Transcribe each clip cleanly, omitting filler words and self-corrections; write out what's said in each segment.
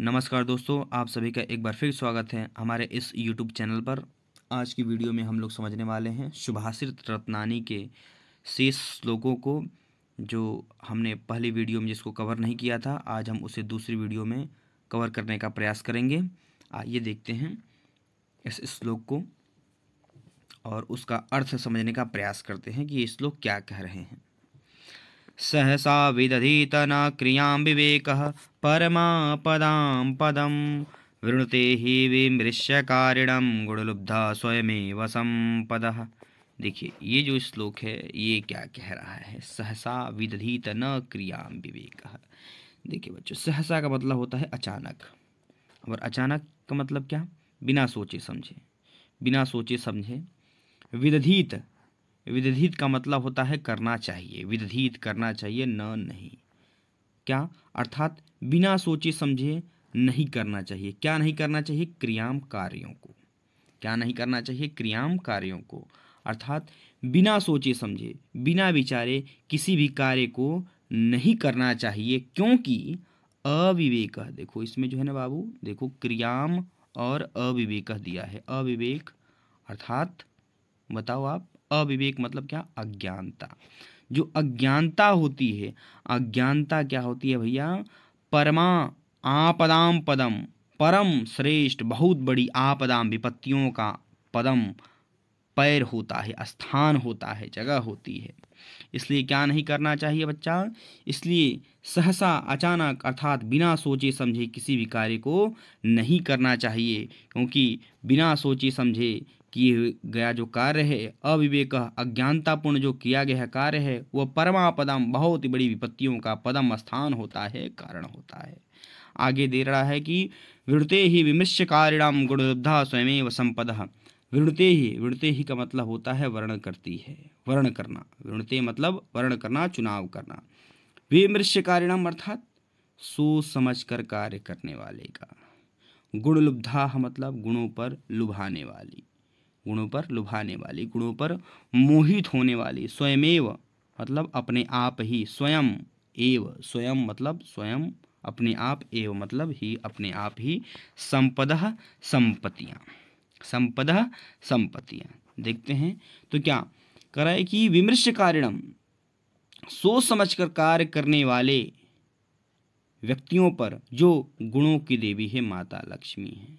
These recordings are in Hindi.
नमस्कार दोस्तों, आप सभी का एक बार फिर स्वागत है हमारे इस YouTube चैनल पर। आज की वीडियो में हम लोग समझने वाले हैं सुभाषित रत्नानी के शेष श्लोकों को, जो हमने पहली वीडियो में जिसको कवर नहीं किया था। आज हम उसे दूसरी वीडियो में कवर करने का प्रयास करेंगे। आइए देखते हैं इस श्लोक को और उसका अर्थ समझने का प्रयास करते हैं कि ये श्लोक क्या कह रहे हैं। सहसा विदधीत न क्रियां विवेकः परमापदां पदं वृणुते हि विमृश्यकारिणं गुणलुब्धा स्वयमेव संपदः। देखिए, ये जो श्लोक है ये क्या कह रहा है। सहसा विदधीत न क्रियां विवेकः। देखिए बच्चों, सहसा का मतलब होता है अचानक, और अचानक का मतलब क्या? बिना सोचे समझे, बिना सोचे समझे। विदधीत, विदधीत का मतलब होता है करना चाहिए, विदधीत करना चाहिए, न नहीं। क्या अर्थात बिना सोचे समझे नहीं करना चाहिए। क्या नहीं करना चाहिए? क्रियाम कार्यों को। क्या नहीं करना चाहिए? क्रियाम कार्यों को, अर्थात बिना सोचे समझे, बिना विचारे किसी भी कार्य को नहीं करना चाहिए, क्योंकि अविवेक, देखो इसमें जो है ना बाबू, देखो क्रियाम और अविवेक दिया है। अविवेक अर्थात बताओ आप, अविवेक मतलब क्या? अज्ञानता। जो अज्ञानता होती है, अज्ञानता क्या होती है भैया? परमा आपदाम पदम, परम श्रेष्ठ बहुत बड़ी आपदाम विपत्तियों का पदम पैर होता है, स्थान होता है, जगह होती है। इसलिए क्या नहीं करना चाहिए बच्चा? इसलिए सहसा अचानक अर्थात बिना सोचे समझे किसी भी कार्य को नहीं करना चाहिए, क्योंकि बिना सोचे समझे किए गया जो कार्य है, अविवेक अज्ञानतापूर्ण जो किया गया कार्य है, वह परमापदम बहुत ही बड़ी विपत्तियों का पदम स्थान होता है, कारण होता है। आगे दे रहा है कि वृणुते ही विमृश्य कारिणाम गुणलुब्धा स्वयमेव संपदः। वृणुते ही का मतलब होता है वर्ण करती है, वर्ण करना। वृणुते मतलब वर्ण करना, चुनाव करना। विमृश्य कारिणाम अर्थात सोच समझ कर कार्य करने वाले का। गुणलुब्धा मतलब गुणों पर लुभाने वाली, गुणों पर लुभाने वाली, गुणों पर मोहित होने वाली। स्वयमेव मतलब अपने आप ही, स्वयं एव, स्वयं मतलब स्वयं, अपने आप, एव मतलब ही, अपने आप ही। संपदः संपत्तियाँ, संपदः संपत्तियाँ। देखते हैं तो क्या कह रहा है कि विमृश्य कारिणम, सोच समझकर कार्य करने वाले व्यक्तियों पर जो गुणों की देवी है माता लक्ष्मी है।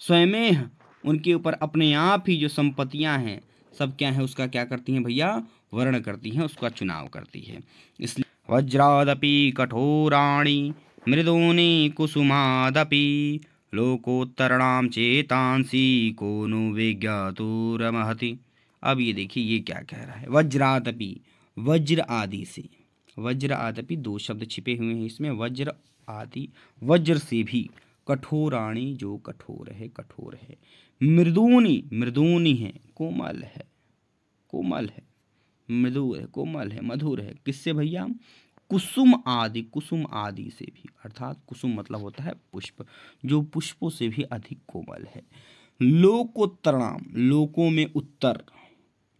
स्वयमेव उनके ऊपर अपने आप ही जो संपत्तियां हैं सब क्या है, उसका क्या करती हैं भैया? वर्ण करती हैं, उसका चुनाव करती है। इसलिए वज्रादपि कठोराणि मृदूनि कुसुमादपि लोकोत्तरणाम चेतांसी को नु विज्ञातुरमहति। अब ये देखिए ये क्या कह रहा है। वज्रादपि, वज्र आदि से, वज्र आदपि दो शब्द छिपे हुए हैं इसमें, वज्र आदि, वज्र से भी, कठोराणी जो कठोर है, कठोर है। मृदूनी, मृदूनी है, कोमल है, कोमल है, मृदु है, कोमल है, मधुर है। किससे भैया? कुसुम आदि, कुसुम आदि से भी, अर्थात कुसुम मतलब होता है पुष्प, जो पुष्पों से भी अधिक कोमल है। लोकोत्तरणाम, लोकों में उत्तर,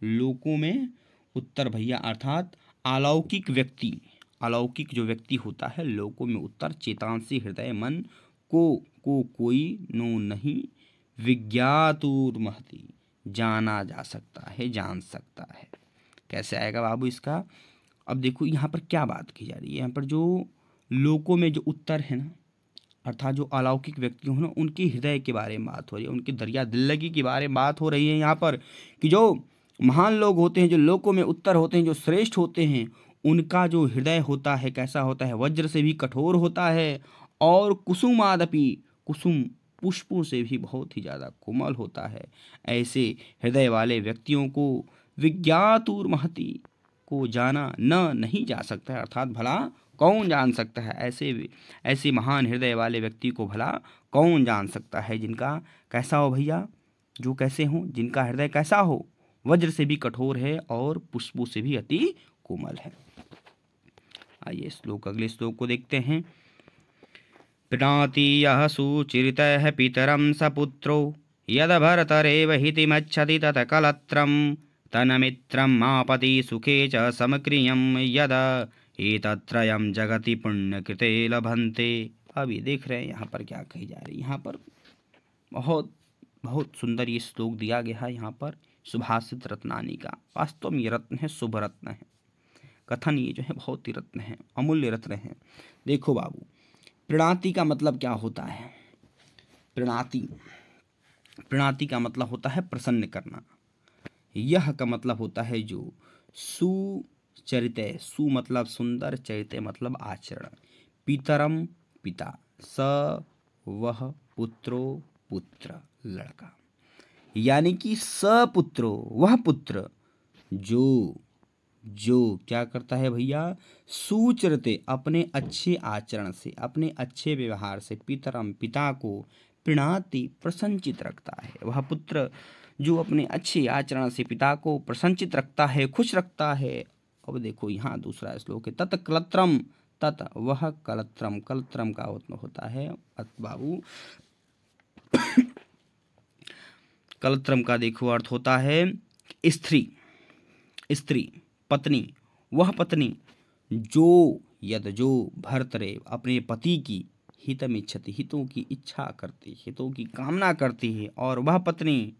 लोकों में उत्तर भैया, अर्थात अलौकिक व्यक्ति, अलौकिक जो व्यक्ति होता है, लोकों में उत्तर। चेतांसी हृदय मन को कोई नो नहीं, विज्ञातुर्महति जाना जा सकता है, जान सकता है। कैसे आएगा बाबू इसका? अब देखो यहाँ पर क्या बात की जा रही है। यहाँ पर जो लोकों में जो उत्तर है ना, अर्थात जो अलौकिक व्यक्ति हो ना, उनके हृदय के बारे में बात हो रही है, उनकी दरिया दिल्लगी के बारे में बात हो रही है यहाँ पर, कि जो महान लोग होते हैं, जो लोकों में उत्तर होते हैं, जो श्रेष्ठ होते हैं, उनका जो हृदय होता है कैसा होता है? वज्र से भी कठोर होता है, और कुसुमादपि, कुसुम पुष्पों से भी बहुत ही ज़्यादा कोमल होता है। ऐसे हृदय वाले व्यक्तियों को विज्ञातुर्महति को जाना न नहीं जा सकता है, अर्थात भला कौन जान सकता है? ऐसे महान हृदय वाले व्यक्ति को भला कौन जान सकता है? जिनका कैसा हो भैया? जो कैसे हो? जिनका हृदय कैसा हो? वज्र से भी कठोर है और पुष्पों से भी अति कोमल है। आइए श्लोक, अगले श्लोक को देखते हैं। प्रीणाति यः सुचरितः पितरं सपुत्रो यद भरतरेव हितिमच्छति तत कलत्रं तन्मित्रं मापति सुखे च समक्रियं यद एतत्त्रयं जगति पुण्यकृते लभन्ते। अब ये देख रहे हैं यहाँ पर क्या कही जा रही है। यहाँ पर बहुत बहुत सुंदर ये श्लोक दिया गया है यहाँ पर सुभाषित रत्नानी का। वास्तव में ये रत्न है, शुभ रत्न है। कथन ये जो है बहुत ही रत्न है, अमूल्य रत्न है। देखो बाबू, प्रणति का मतलब क्या होता है? प्रणति का मतलब होता है प्रसन्न करना। यह का मतलब होता है जो सुचरित, सु मतलब सुंदर, चरित मतलब आचरण। पितरम पिता, स वह पुत्रो पुत्र लड़का, यानी कि सपुत्रो वह पुत्र जो क्या करता है भैया? सुचरते, अपने अच्छे आचरण से, अपने अच्छे व्यवहार से, पितरम पिता को, प्रीणाति प्रसन्नचित रखता है। वह पुत्र जो अपने अच्छे आचरण से पिता को प्रसन्नचित रखता है, खुश रखता है। अब देखो यहाँ दूसरा श्लोक है, तत् कलत्रम, तत् वह कलत्रम, कलत्रम का होता है बाबू कलत्रम का देखो अर्थ होता है स्त्री, स्त्री पत्नी। वह पत्नी जो भर्तरे अपने पति की हितमिच्छति, हितों की इच्छा करती, हितों की कामना करती है। और वह पत्नी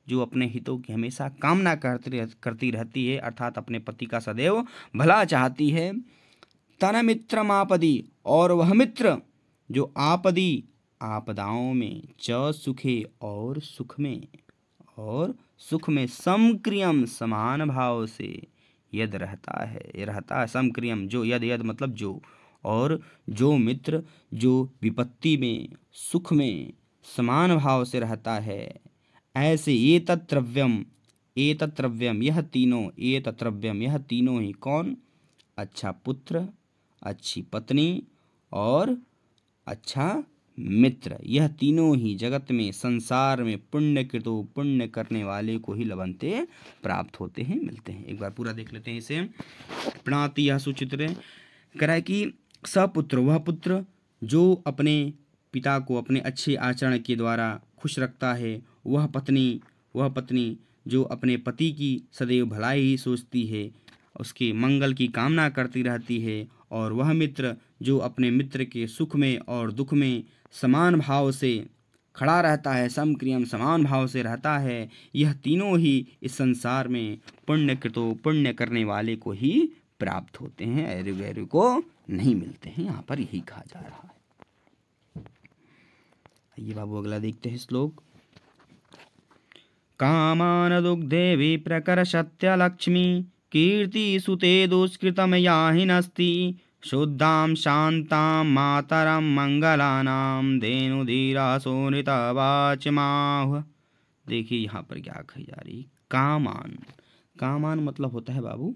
जो अपने हितों की हमेशा कामना करती रहती है, अर्थात अपने पति का सदैव भला चाहती है। तन मित्रम आपदी, और वह मित्र जो आपदी आपदाओं में, च सुखे और सुख में समक्रियम समान भाव से यद रहता है समक्रियम, जो यद मतलब जो, और जो मित्र जो विपत्ति में सुख में समान भाव से रहता है, ऐसे ये तत्रव्यम यह तीनों ही कौन? अच्छा पुत्र, अच्छी पत्नी और अच्छा मित्र, यह तीनों ही जगत में, संसार में पुण्य करने वाले को ही लभन्ते, प्राप्त होते हैं, मिलते हैं। एक बार पूरा देख लेते हैं इसे। प्रणति यह सुचित्र करा कि सपुत्र वह पुत्र जो अपने पिता को अपने अच्छे आचरण के द्वारा खुश रखता है। वह पत्नी जो अपने पति की सदैव भलाई ही सोचती है, उसके मंगल की कामना करती रहती है। और वह मित्र जो अपने मित्र के सुख में और दुख में समान भाव से खड़ा रहता है, समक्रियम समान भाव से रहता है। यह तीनों ही इस संसार में पुण्य करने वाले को ही प्राप्त होते हैं, ऐरु गैरु को नहीं मिलते हैं। यहाँ पर यही कहा जा रहा है। आइए बाबू अगला देखते हैं श्लोक। कामान दुग्धे विप्रकर सत्य लक्ष्मी, कीर्ति सुते दुष्कृतम याहिनस्ति, शुद्धां शांतां मातरं मंगलानां, धेनुधीरा सोनृता वाचमाह। देखिए यहाँ पर क्या कही जा रही। कामान मतलब होता है बाबू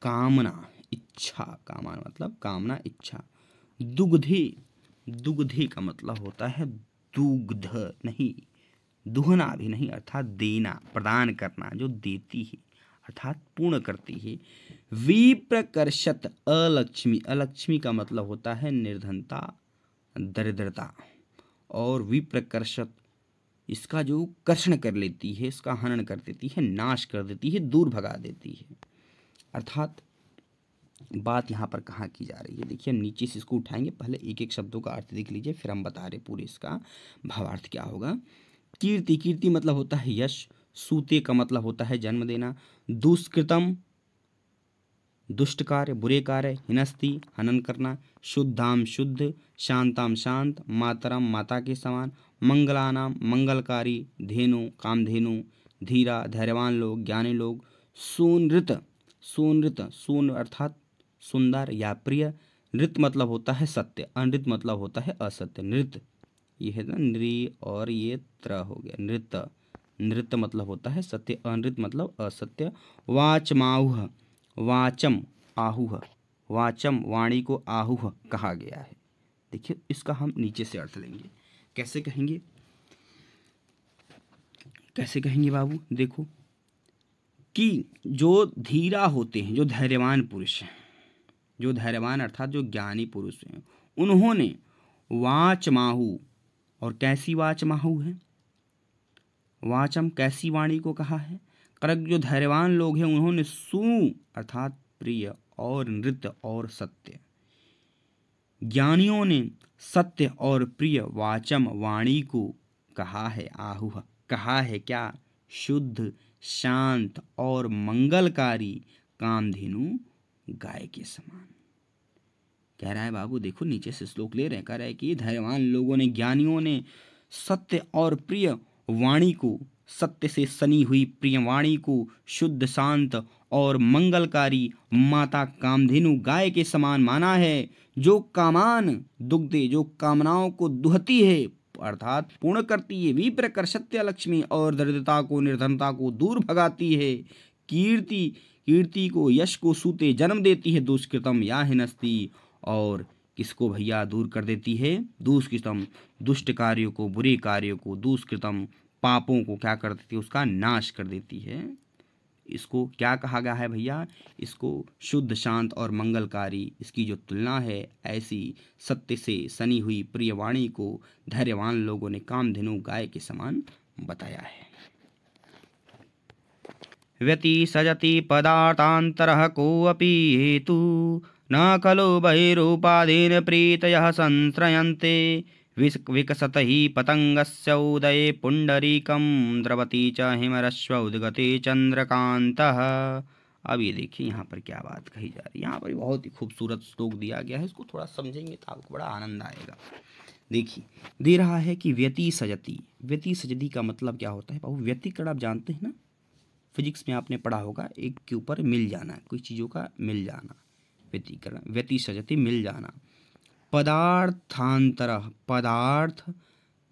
कामना, इच्छा। कामान मतलब कामना, इच्छा। दुग्धे का मतलब होता है दुग्ध नहीं, दुहना भी नहीं, अर्थात देना, प्रदान करना, जो देती है अर्थात पूर्ण करती है। विप्रकर्षत अलक्ष्मी का मतलब होता है निर्धनता, दरिद्रता। और विप्रकर्षत इसका जो कर्षण कर लेती है, इसका हनन कर देती है, नाश कर देती है, दूर भगा देती है। अर्थात बात यहाँ पर कहाँ की जा रही है? देखिए नीचे से इसको उठाएंगे, पहले एक एक शब्दों का अर्थ देख लीजिए, फिर हम बता रहे पूरे इसका भावार्थ क्या होगा। कीर्ति मतलब होता है यश। सूते का मतलब होता है जन्म देना। दुष्कृतम दुष्ट कार्य, बुरे कार्य। हिनस्ति हनन करना। शुद्धाम शुद्ध। शांताम शांत। मातरम माता के समान। मंगलानाम मंगलकारी। धेनु कामधेनु। धीरा धैर्यवान लोग, ज्ञानी लोग। सुनृत सुन अर्थात सुंदर या प्रिय। नृत मतलब होता है सत्य। अनृत मतलब होता है असत्य। नृत ये है ना, नृ और ये त्र हो गया, नृत्य मतलब होता है सत्य, अनृत मतलब असत्य। वाचमाहुः, वाचम आहुः, वाचम वाणी को आहुः कहा गया है। देखिए इसका हम नीचे से अर्थ लेंगे। कैसे कहेंगे बाबू? देखो कि जो धीरा होते हैं, जो धैर्यवान पुरुष हैं, जो धैर्यवान अर्थात जो ज्ञानी पुरुष हैं, उन्होंने वाचमाहु, और कैसी वाचमाहु है? वाचम कैसी वाणी को कहा है? करक जो धैर्यवान लोग हैं उन्होंने सु अर्थात प्रिय और नृत्य और सत्य, ज्ञानियों ने सत्य और प्रिय वाचम वाणी को कहा है। आहुः कहा है क्या? शुद्ध, शांत और मंगलकारी कामधेनु गाय के समान। कह रहा है बाबू, देखो नीचे से श्लोक ले रहे हैं, कह रहा है कि धैर्यवान लोगों ने, ज्ञानियों ने सत्य और प्रिय वाणी को, सत्य से सनी हुई प्रिय वाणी को शुद्ध, शांत और मंगलकारी माता कामधेनु गाय के समान माना है, जो कामान दुग्धे, जो कामनाओं को दुहती है अर्थात पूर्ण करती है, विप्रकर सत्य लक्ष्मी और दरिद्रता को, निर्धनता को दूर भगाती है, कीर्ति को, यश को सूते जन्म देती है, दुष्कृतम या हिनस्ती, और किसको भैया दूर कर देती है? दुष्कृतम, दुष्ट कार्यों को, बुरे कार्यों को, दुष्कृतम पापों को क्या कर देती है? उसका नाश कर देती है। इसको क्या कहा गया है भैया? इसको शुद्ध, शांत और मंगलकारी, इसकी जो तुलना है ऐसी सत्य से सनी हुई प्रिय वाणी को धैर्यवान लोगों ने कामधेनु गाय के समान बताया है। व्यतिसजति पदार्थान्तरः कोऽपि हेतु न खलु बहिरूपाधीन प्रीतयः संश्रयन्ते विकसत ही पतंगस्य उदये पुंडरीकं द्रवती च हिमरश्व उद्गते चंद्रकांतः। अब ये देखिए यहाँ पर क्या बात कही जा रही है। यहाँ पर बहुत ही खूबसूरत श्लोक दिया गया है, इसको थोड़ा समझेंगे तो आपको बड़ा आनंद आएगा। देखिए दे रहा है कि व्यति सजती, व्यति सजती का मतलब क्या होता है बाबू? व्यतिकरण आप जानते हैं ना, फिजिक्स में आपने पढ़ा होगा, एक के ऊपर मिल जाना, कोई चीज़ों का मिल जाना, व्यतिकरण। व्यति सजती मिल जाना। पदार्थांतर, पदार्थ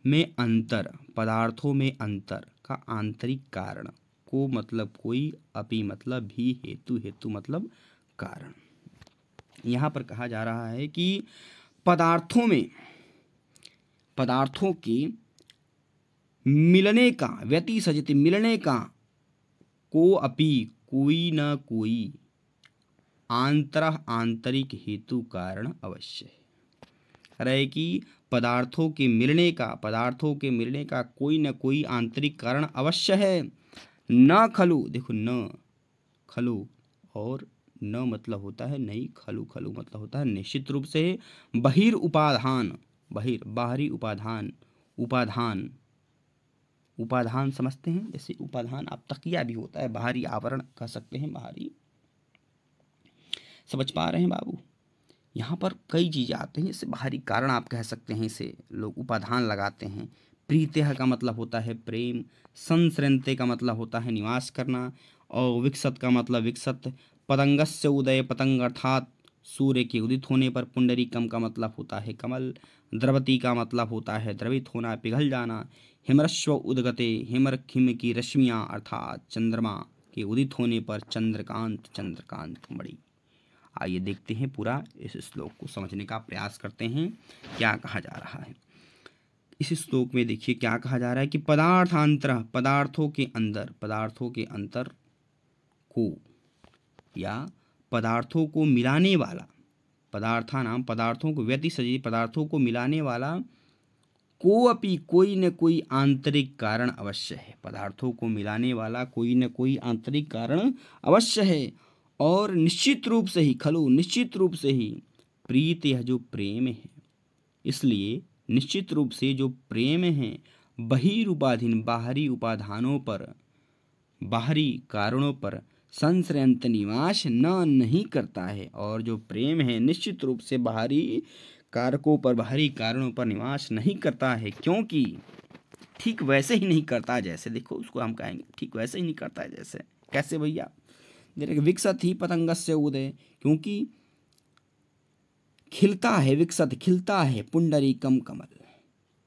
में अंतर, पदार्थों में अंतर का आंतरिक कारण, को मतलब कोई, अपि मतलब भी, हेतु, हेतु मतलब कारण। यहाँ पर कहा जा रहा है कि पदार्थों में, पदार्थों के मिलने का, व्यति सजति मिलने का, को अपि कोई न कोई, आंतरः आंतरिक हेतु कारण अवश्य है। रहे कि पदार्थों के मिलने का, पदार्थों के मिलने का कोई न कोई आंतरिक कारण अवश्य है। न खलु, देखो न, खलु और न मतलब होता है नहीं, खलु, खलु मतलब होता है निश्चित रूप से। बहिर उपाधान, बहिर बाहरी उपाधान, उपाधान, उपाधान समझते हैं, जैसे उपाधान आप तकिया भी होता है, बाहरी आवरण कह सकते हैं, बाहरी। समझ पा रहे हैं बाबू? यहाँ पर कई चीज़ें आते हैं, जैसे बाहरी कारण आप कह सकते हैं, इसे लोग उपाधान लगाते हैं। प्रीत्यः का मतलब होता है प्रेम, संसृन्ते का मतलब होता है निवास करना, और विकसत का मतलब विकसत। पतंगस्य उदय, पतंग अर्थात सूर्य के उदित होने पर। पुंडरीकम का मतलब होता है कमल। द्रवती का मतलब होता है द्रवित होना, पिघल जाना। हिमरश्व उदगते, हिम की रश्मियाँ अर्थात चंद्रमा के उदित होने पर। चंद्रकांत, चंद्रकांत मणि। आइए देखते हैं पूरा इस श्लोक को समझने का प्रयास करते हैं, क्या कहा जा रहा है इस श्लोक में। देखिए क्या कहा जा रहा है कि पदार्थांतर, पदार्थों के अंदर, पदार्थों के अंतर को या पदार्थों को मिलाने वाला, पदार्थानाम, पदार्थों को, व्यति सजी पदार्थों को मिलाने वाला, को अपि कोई न कोई आंतरिक कारण अवश्य है। पदार्थों को मिलाने वाला कोई न कोई आंतरिक कारण अवश्य है। और निश्चित रूप से ही, खलु निश्चित रूप से ही, प्रीत यह जो प्रेम है, इसलिए निश्चित रूप से जो प्रेम है, बहिरूपाधीन बाहरी उपाधानों पर, बाहरी कारणों पर, संश्रयंत निवास नहीं करता है। और जो प्रेम है निश्चित रूप से बाहरी कारकों पर, बाहरी कारणों पर निवास नहीं करता है, क्योंकि ठीक वैसे ही नहीं करता जैसे, देखो उसको हम कहेंगे ठीक वैसे ही नहीं करता है जैसे। कैसे भैया? विकसत ही पतंगस्य उदय, क्योंकि खिलता है, विकसत खिलता है, पुंडरीकम कमल,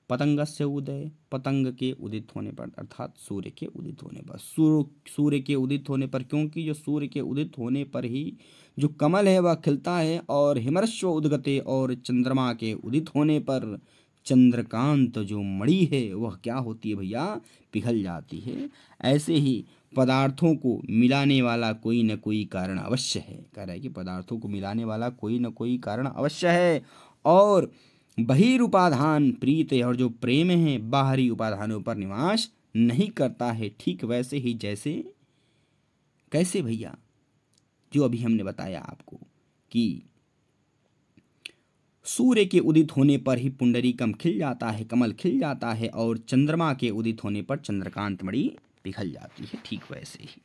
पतंगस्य उदय, पतंग के उदित होने पर अर्थात सूर्य के उदित होने पर, सूर्य के उदित होने पर, क्योंकि जो सूर्य के उदित होने पर ही जो कमल है वह खिलता है। और हिमरश्व उद्गते, और चंद्रमा के उदित होने पर चंद्रकांत जो मणि है वह क्या होती है भैया? पिघल जाती है। ऐसे ही पदार्थों को मिलाने वाला कोई न कोई कारण अवश्य है। कह रहा है कि पदार्थों को मिलाने वाला कोई न कोई कारण अवश्य है। और बहिरूपाधान प्रीत, और जो प्रेम है बाहरी उपाधानों पर निवास नहीं करता है। ठीक वैसे ही जैसे, कैसे भैया? जो अभी हमने बताया आपको कि सूर्य के उदित होने पर ही पुंडरीकम खिल जाता है, कमल खिल जाता है, और चंद्रमा के उदित होने पर चंद्रकांत मणि पिघल जाती है। ठीक वैसे ही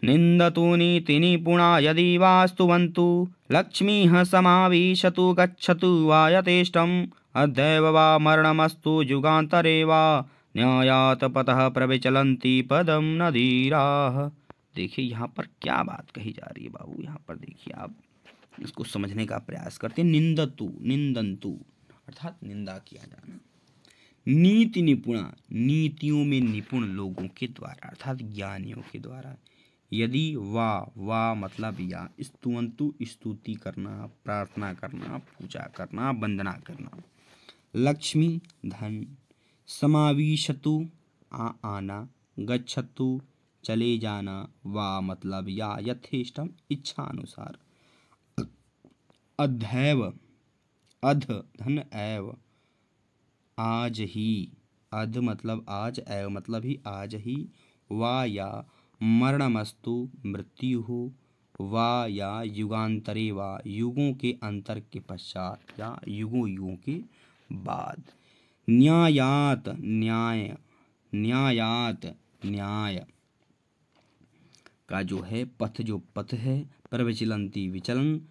निंदतु नीति निपुणा यदि वास्तुवन्तु लक्ष्मीः समाविशतु गच्छतु वा यथेष्टम् अद्यैव वा मरणमस्तु युगान्तरे वा न्यायात पतः प्रविचलन्ति पदम न धीराः। देखिए यहाँ पर क्या बात कही जा रही है बाबू। यहाँ पर देखिए, आप इसको समझने का प्रयास करते हैं। निंदतु, निंदन्तु अर्थात निंदा किया जाना। नीति निपुणा, नीतियों में निपुण लोगों के द्वारा अर्थात ज्ञानियों के द्वारा। यदि वा मतलब या, स्तुवन्तु स्तुति करना, प्रार्थना करना, पूजा करना, वंदना करना। लक्ष्मी धन, समाविशतु आना, गच्छतु चले जाना, वा मतलब या, यथेष्टम इच्छा अनुसार। अधैव, अध धन एव, आज ही, अध मतलब आज, एव मतलब ही आज ही, वा या मरणमस्तु मृत्यु हो, वा या युगांतरे वा युगों के अंतर के पश्चात या युगों युगों के बाद। न्यायात न्याय, न्यायात न्याय का जो है पथ, जो पथ है, प्रविचलंती विचलन,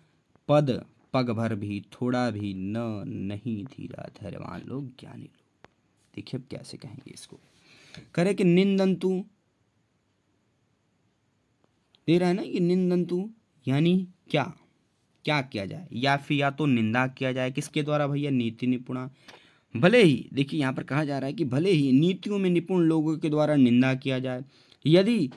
पद पग भर भी, थोड़ा भी, न नहीं धीरा धैर्यवान लोग, ज्ञानी लोग। देखिए अब कैसे कहेंगे इसको। करे कि निंदन्तु दे रहा है ना, ये निंदन्तु यानी क्या क्या किया जाए, या फिर या तो निंदा किया जाए किसके द्वारा भैया, नीति निपुणा। भले ही देखिए यहाँ पर कहा जा रहा है कि भले ही नीतियों में निपुण लोगों के द्वारा निंदा किया जाए, यदि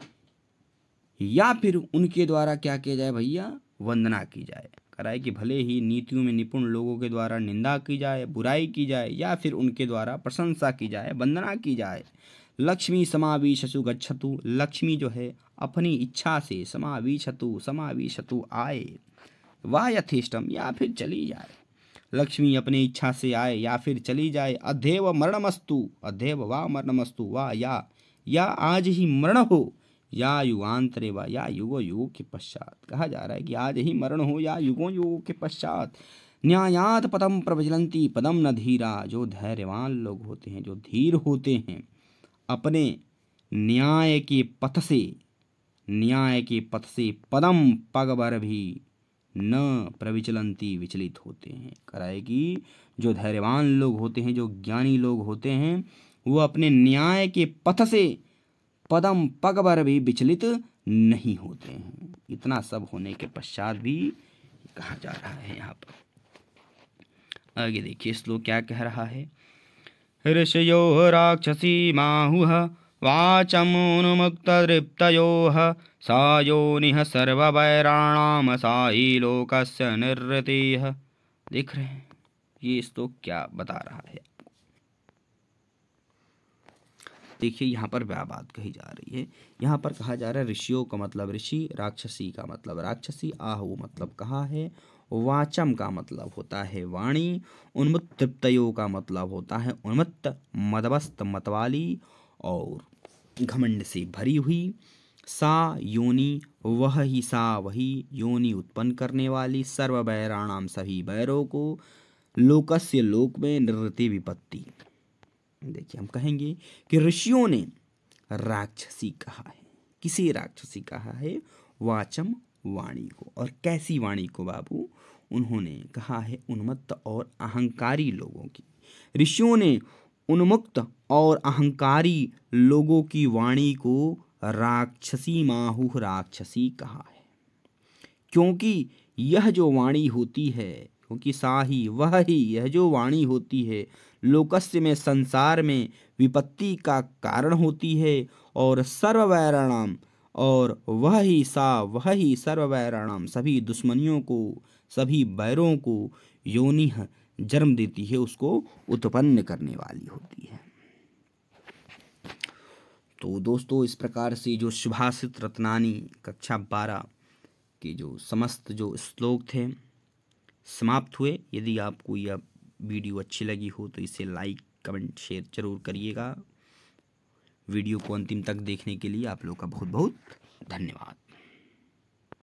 या फिर उनके द्वारा क्या किया जाए भैया, वंदना की जाए। करा है कि भले ही नीतियों में निपुण लोगों के द्वारा निंदा की जाए, बुराई की जाए, या फिर उनके द्वारा प्रशंसा की जाए, वंदना की जाए। लक्ष्मी समाविशतु गच्छतु, लक्ष्मी जो है अपनी इच्छा से, समाविशतु समाविशतु आए, वा यथेष्टम या फिर चली जाए। लक्ष्मी अपनी इच्छा से आए या फिर चली जाए। अधैव मरणमस्तु, अधैव वा मरणमस्तु, वा या आज ही मरण हो, या युगांतरे वा या युगो युगों के पश्चात। कहा जा रहा है कि आज ही मरण हो या युगों युगों के पश्चात। न्यायात पदम प्रविचलन्ति पदम न धीरा, जो धैर्यवान लोग होते हैं, जो धीर होते हैं, अपने न्याय के पथ से, न्याय के पथ से पदम पग भर भी न प्रविचलन्ति विचलित होते हैं। कराए कि जो धैर्यवान लोग होते हैं, जो ज्ञानी लोग होते हैं, वो अपने न्याय के पथ से पदम पग भर भी विचलित नहीं होते हैं। इतना सब होने के पश्चात भी कहा जा रहा है। यहाँ पर आगे देखिए श्लोक क्या कह रहा है। ऋषयो राक्षसी माहुः वाचमुन्मुक्तदृप्तयोः सा योनिः सर्ववैराणां सा ही लोकस्य निर्वृतिः। देख रहे हैं ये श्लोक क्या बता रहा है। देखिए यहाँ पर क्या बात कही जा रही है। यहाँ पर कहा जा रहा है ऋषियों का मतलब ऋषि, राक्षसी का मतलब राक्षसी, आहु मतलब कहा है, वाचम का मतलब होता है वाणी, उन्मत्त तृप्तयो का मतलब होता है उन्मत्त, मदवस्त मतवाली और घमंड से भरी हुई। सा योनि वह ही, सा वही, योनि उत्पन्न करने वाली, सर्व वैराणाम सभी वैरों को, लोकस्य लोक में, निवृत्ति विपत्ति। देखिए हम कहेंगे कि ऋषियों ने राक्षसी कहा है। किसी राक्षसी कहा है, वाचम वाणी को। और कैसी वाणी को बाबू, उन्होंने कहा है उन्मत्त और अहंकारी लोगों की। ऋषियों ने उन्मुक्त और अहंकारी लोगों की वाणी को राक्षसी माहुः राक्षसी कहा है। क्योंकि यह जो वाणी होती है, क्योंकि सा ही वह ही, यह जो वाणी होती है, लोकस्य में, संसार में विपत्ति का कारण होती है, और सर्ववैराणाम, और वह ही, सा वह ही, सर्ववैराणाम सभी दुश्मनियों को, सभी बैरों को, योनि जन्म देती है, उसको उत्पन्न करने वाली होती है। तो दोस्तों इस प्रकार से जो सुभाषित रत्नानी कक्षा 12 के जो समस्त जो श्लोक थे समाप्त हुए। यदि आपको यह वीडियो अच्छी लगी हो तो इसे लाइक, कमेंट, शेयर जरूर करिएगा। वीडियो को अंतिम तक देखने के लिए आप लोग का बहुत बहुत धन्यवाद।